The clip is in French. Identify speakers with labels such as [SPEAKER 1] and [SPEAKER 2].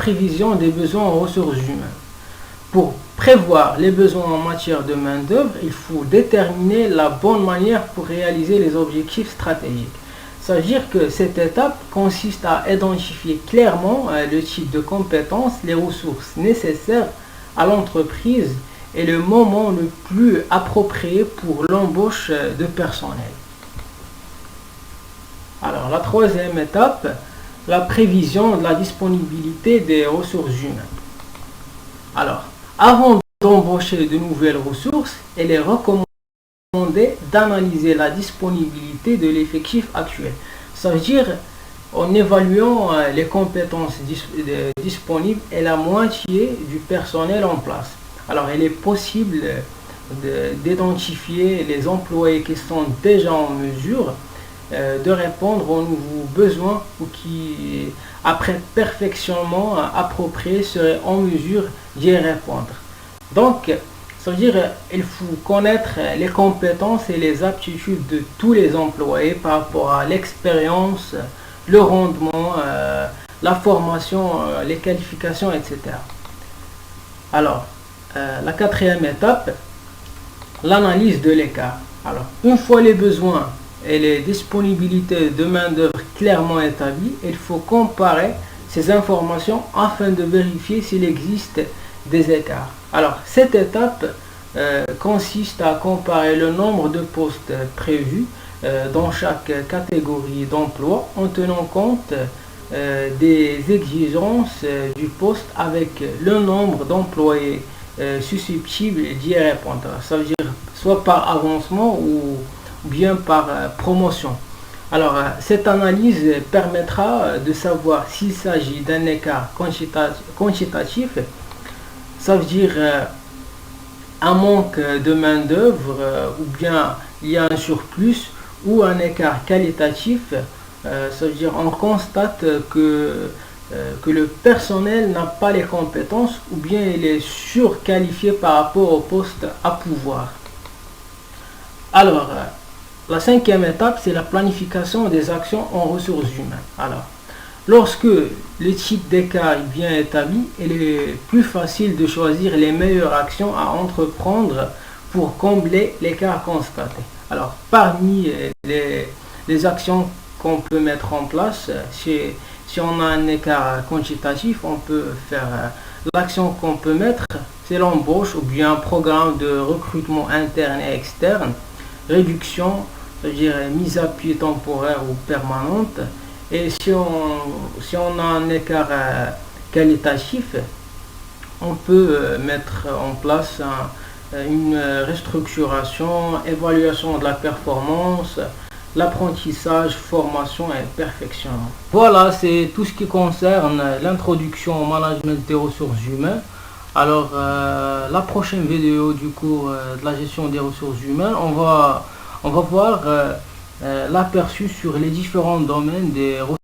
[SPEAKER 1] prévision des besoins en ressources humaines. Pour prévoir les besoins en matière de main-d'œuvre, il faut déterminer la bonne manière pour réaliser les objectifs stratégiques. Ça veut dire que cette étape consiste à identifier clairement le type de compétences, les ressources nécessaires à l'entreprise et le moment le plus approprié pour l'embauche de personnel. Alors, la troisième étape, la prévision de la disponibilité des ressources humaines. Alors, avant d'embaucher de nouvelles ressources, il est recommandé d'analyser la disponibilité de l'effectif actuel. Ça veut dire en évaluant les compétences disponibles et la moitié du personnel en place. Alors, il est possible d'identifier les employés qui sont déjà en mesure de répondre aux nouveaux besoins ou qui, après perfectionnement approprié, seraient en mesure d'y répondre. Donc, ça veut dire qu'il faut connaître les compétences et les aptitudes de tous les employés par rapport à l'expérience, le rendement, la formation, les qualifications, etc. Alors, la quatrième étape, l'analyse de l'écart. Alors, une fois les besoins et les disponibilités de main-d'œuvre clairement établies, il faut comparer ces informations afin de vérifier s'il existe des écarts. Alors, cette étape consiste à comparer le nombre de postes prévus dans chaque catégorie d'emploi en tenant compte des exigences du poste avec le nombre d'employés susceptibles d'y répondre. Ça veut dire soit par avancement ou bien par promotion. Alors, cette analyse permettra de savoir s'il s'agit d'un écart quantitatif, ça veut dire un manque de main-d'œuvre ou bien il y a un surplus, ou un écart qualitatif, ça veut dire on constate que le personnel n'a pas les compétences ou bien il est surqualifié par rapport au poste à pouvoir. Alors, la cinquième étape, c'est la planification des actions en ressources humaines. Alors, lorsque le type d'écart est bien établi, il est plus facile de choisir les meilleures actions à entreprendre pour combler l'écart constaté. Alors, parmi les actions qu'on peut mettre en place, si on a un écart quantitatif, on peut faire l'action qu'on peut mettre, c'est l'embauche ou bien un programme de recrutement interne et externe, réduction, c'est-à-dire mise à pied temporaire ou permanente. Et si on a un écart qualitatif, on peut mettre en place une restructuration, évaluation de la performance, l'apprentissage, formation et perfectionnement. Voilà, c'est tout ce qui concerne l'introduction au management des ressources humaines. Alors, la prochaine vidéo du cours de la gestion des ressources humaines, on va voir l'aperçu sur les différents domaines des ressources